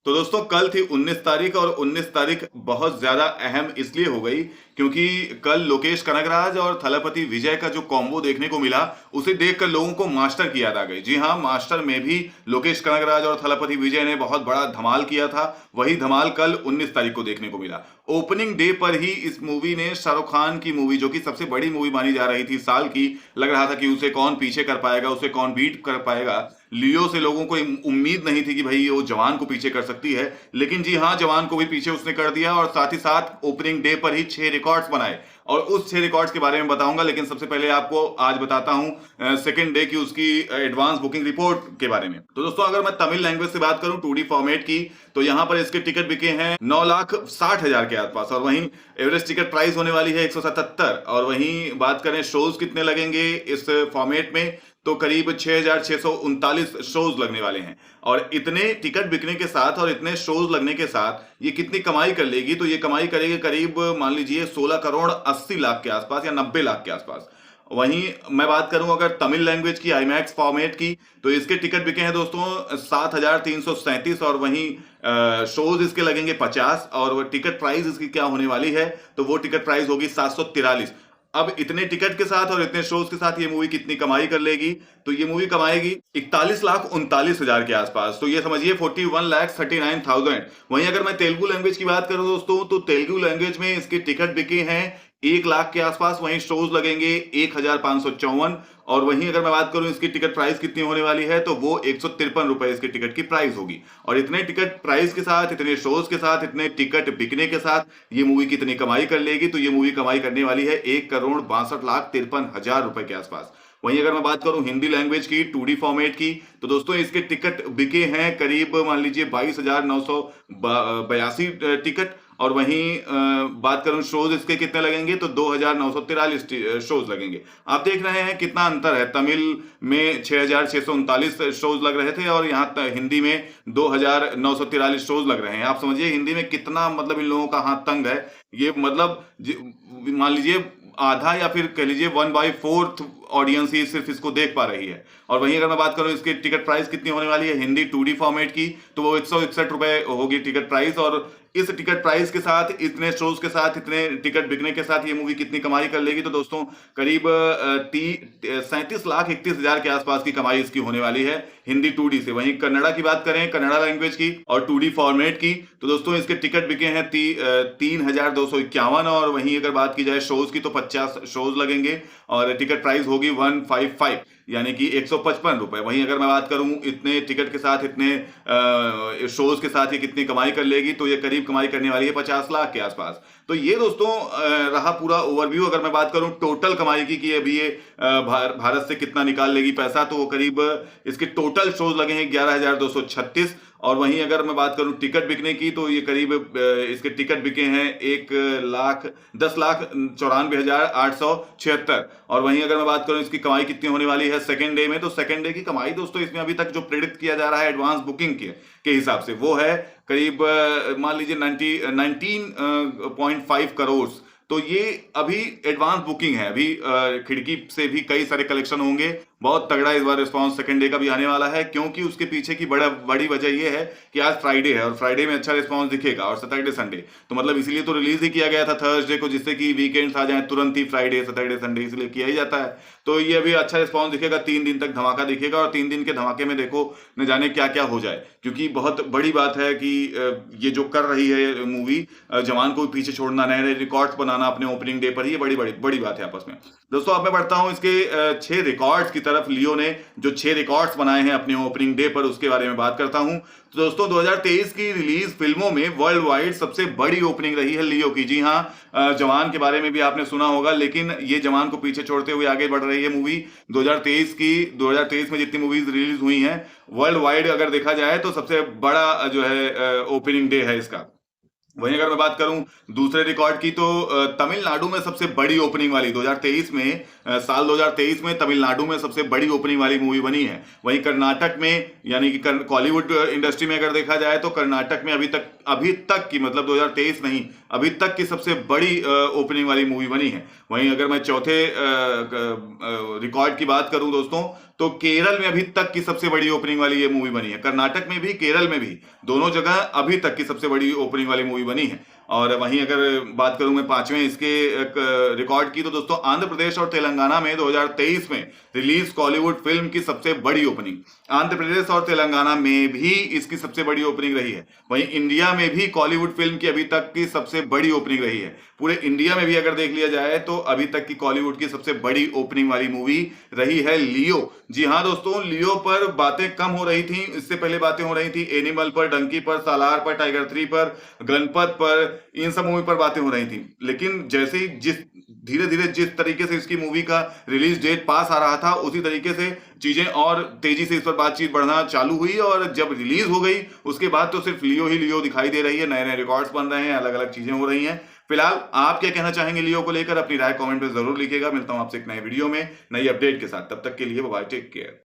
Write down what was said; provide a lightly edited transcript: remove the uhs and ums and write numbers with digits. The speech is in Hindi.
तो दोस्तों कल थी 19 तारीख और 19 तारीख बहुत ज्यादा अहम इसलिए हो गई क्योंकि कल लोकेश कनगराज और थलपति विजय का जो कॉम्बो देखने को मिला उसे देखकर लोगों को मास्टर की याद आ गई। जी हाँ, मास्टर में भी लोकेश कनगराज और थलपति विजय ने बहुत बड़ा धमाल किया था। वही धमाल कल 19 तारीख को देखने को मिला। ओपनिंग डे पर ही इस मूवी ने शाहरुख खान की मूवी, जो कि सबसे बड़ी मूवी मानी जा रही थी साल की, लग रहा था कि उसे कौन पीछे कर पाएगा, उसे कौन बीट कर पाएगा। लियो से लोगों को उम्मीद नहीं थी कि भाई वो जवान को पीछे कर सकती है, लेकिन जी हाँ, जवान को भी पीछे उसने कर दिया और साथ ही साथ ओपनिंग डे पर ही 6 रिकॉर्ड्स बनाए और उस 6 रिकॉर्ड्स के बारे में बताऊंगा। लेकिन सबसे पहले आपको आज बताता हूं सेकंड डे की उसकी एडवांस बुकिंग रिपोर्ट के बारे में। तो दोस्तों अगर मैं तमिल लैंग्वेज से बात करूं 2D फॉर्मेट की, तो यहां पर इसके टिकट बिके हैं 9,60,000 के आसपास और वहीं एवरेज टिकट प्राइस होने वाली है 177। और वहीं बात करें शोज कितने लगेंगे इस फॉर्मेट में, तो करीब 6,639 शोज लगने वाले हैं। और इतने टिकट बिकने के साथ और इतने शोज लगने के साथ ये कितनी कमाई कर लेगी, तो ये कमाई करेगी करीब मान लीजिए 16 करोड़ 80 लाख के आसपास या 90 लाख के आसपास। वहीं मैं बात करूं अगर तमिल लैंग्वेज की आईमैक्स फॉर्मेट की, तो इसके टिकट बिके हैं दोस्तों 7,337 और वहीं शोज इसके लगेंगे 50 और वो टिकट प्राइस इसकी क्या होने वाली है, तो वो टिकट प्राइस होगी 743। अब इतने टिकट के साथ और इतने शोज के साथ ये मूवी कितनी कमाई कर लेगी, तो ये मूवी कमाएगी 41,39,000 के आसपास। तो ये समझिए 41,39,000। वहीं अगर मैं तेलुगु लैंग्वेज की बात करूं दोस्तों, तो तेलुगु लैंग्वेज में इसके टिकट बिके हैं 1 लाख के आसपास, वहीं शोज लगेंगे 1,554। और वहीं अगर मैं बात करूं इसकी टिकट प्राइस कितनी होने वाली है, तो वो 153 रुपए इसकी टिकट की प्राइस होगी। और इतने टिकट प्राइस के साथ, इतने शोज के साथ, इतने टिकट बिकने के साथ ये मूवी कितनी कमाई कर लेगी, तो ये मूवी कमाई करने वाली है 1,62,53,000 रुपए के आसपास। वहीं अगर मैं बात करूं हिंदी लैंग्वेज की 2D फॉर्मेट की, तो दोस्तों इसके टिकट बिके हैं करीब मान लीजिए 22,982 टिकट। और वहीं बात करूं शोज इसके कितने लगेंगे, तो 2,943 शोज लगेंगे। आप देख रहे हैं कितना अंतर है। तमिल में 6,639 शोज लग रहे थे और यहाँ हिंदी में 2,943 शोज लग रहे हैं। आप समझिए हिंदी में कितना मतलब इन लोगों का हाथ तंग है। ये मतलब मान लीजिए आधा या फिर कह लीजिए 1/4 ऑडियंस ही सिर्फ इसको देख पा रही है। और वहीं अगर मैं बात करूं इसकी टिकट प्राइस कितनी होने वाली है हिंदी 2D फॉर्मेट की, तो वो 161 रुपए होगी टिकट प्राइस। और इस टिकट प्राइस के साथ, इतने शोज के साथ, इतने टिकट बिकने के साथ ये मूवी कितनी कमाई कर लेगी, तो दोस्तों करीब 37,31,000 के आसपास की कमाई इसकी होने वाली है हिंदी 2D से। वहीं कन्नड़ा की बात करें, कन्नड़ा लैंग्वेज की और 2D फॉर्मेट की, तो दोस्तों इसके टिकट बिके हैं 3,251। और वहीं अगर बात की जाए शोज की, तो 50 शोज लगेंगे और टिकट प्राइस होगी 155 यानी कि 155 रुपए। वहीं अगर मैं बात करूं इतने टिकट के साथ, इतने शोज के साथ ये कितनी कमाई कर लेगी, तो ये करीब कमाई करने वाली है 50 लाख के आसपास। तो ये दोस्तों रहा पूरा ओवरव्यू। अगर मैं बात करूं टोटल कमाई की कि अभी ये भारत से कितना निकाल लेगी पैसा, तो वो करीब इसके टोटल शोज लगे हैं 11,236। और वहीं अगर मैं बात करूं टिकट बिकने की, तो ये करीब इसके टिकट बिके हैं 1,10,94,876। और वहीं अगर मैं बात करूं इसकी कमाई कितनी होने वाली है सेकंड डे में, तो सेकंड डे की कमाई दोस्तों इसमें अभी तक जो प्रेडिक्ट किया जा रहा है एडवांस बुकिंग के हिसाब से, वो है करीब मान लीजिए 19.5 करोड़। तो ये अभी एडवांस बुकिंग है। अभी खिड़की से भी कई सारे कलेक्शन होंगे। बहुत तगड़ा इस बार रिस्पांस सेकंड डे का भी आने वाला है, क्योंकि उसके पीछे की बड़ी वजह यह है कि आज फ्राइडे है और फ्राइडे में अच्छा रिस्पांस दिखेगा और सैटरडे संडे, तो मतलब इसीलिए तो रिलीज ही किया गया था थर्सडे को, जिससे कि वीकेंड्स आ जाए तुरंत ही, फ्राइडे सैटरडे संडे इसलिए किया ही जाता है। तो ये अभी अच्छा रिस्पांस दिखेगा, 3 दिन तक धमाका दिखेगा और 3 दिन के धमाके में देखो न जाने क्या क्या हो जाए। क्योंकि बहुत बड़ी बात है कि ये जो कर रही है मूवी, जवान को पीछे छोड़ना, नए नए रिकॉर्ड्स बनाना अपने ओपनिंग डे पर, ये बड़ी बात है आपस में। दोस्तों अब मैं बढ़ता हूं इसके 6 रिकॉर्ड्स की तरफ। लियो ने जो 6 रिकॉर्ड्स बनाए हैं अपने ओपनिंग डे पर, उसके बारे में बात करता हूं। तो दोस्तों 2023 की रिलीज फिल्मों में वर्ल्ड वाइड सबसे बड़ी ओपनिंग रही है लियो की। जी हां, जवान के बारे में भी आपने सुना होगा, लेकिन ये जवान को पीछे छोड़ते हुए आगे बढ़ रही है मूवी। 2023 में जितनी मूवीज रिलीज हुई हैं वर्ल्ड वाइड अगर देखा जाए, तो सबसे बड़ा जो है ओपनिंग डे है इसका। वहीं अगर मैं बात करूं दूसरे रिकॉर्ड की, तो तमिलनाडु में सबसे बड़ी ओपनिंग वाली 2023 में, साल 2023 में तमिलनाडु में सबसे बड़ी ओपनिंग वाली मूवी बनी है। वहीं कर्नाटक में, यानी कि कॉलीवुड इंडस्ट्री में अगर देखा जाए, तो कर्नाटक में अभी तक की, मतलब 2023 नहीं, अभी तक की सबसे बड़ी ओपनिंग वाली मूवी बनी है। वहीं अगर मैं चौथे रिकॉर्ड की बात करूं दोस्तों, तो केरल में अभी तक की सबसे बड़ी ओपनिंग वाली ये मूवी बनी है। कर्नाटक में भी, केरल में भी, दोनों जगह अभी तक की सबसे बड़ी ओपनिंग वाली मूवी बनी है। और वहीं अगर बात करूं मैं पांचवें इसके रिकॉर्ड की, तो दोस्तों आंध्र प्रदेश और तेलंगाना में 2023 में रिलीज कॉलीवुड फिल्म की सबसे बड़ी ओपनिंग आंध्र प्रदेश और तेलंगाना में भी इसकी सबसे बड़ी ओपनिंग रही है। वहीं इंडिया में भी कॉलीवुड फिल्म की अभी तक की सबसे बड़ी ओपनिंग रही है। पूरे इंडिया में भी अगर देख लिया जाए तो अभी तक की कॉलीवुड की सबसे बड़ी ओपनिंग वाली मूवी रही है लियो। जी हाँ दोस्तों, लियो पर बातें कम हो रही थी, इससे पहले बातें हो रही थी एनिमल पर, डंकी पर, सालार पर, टाइगर 3 पर, गणपत पर, इन सब मूवी पर बातें हो रही थी। लेकिन जैसे ही धीरे धीरे जिस तरीके से इसकी मूवी का रिलीज डेट पास आ रहा था, उसी तरीके से चीजें और तेजी से इस पर बातचीत बढ़ना चालू हुई, और जब रिलीज हो गई उसके बाद तो सिर्फ लियो ही लियो दिखाई दे रही है। नए नए रिकॉर्ड्स बन रहे हैं, अलग अलग चीजें हो रही हैं। फिलहाल आप क्या कहना चाहेंगे लियो को लेकर? अपनी राय कमेंट में जरूर लिखिएगा। मिलता हूं आपसे एक नए वीडियो में नई अपडेट के साथ। तब तक के लिए बाय बाय, टेक केयर।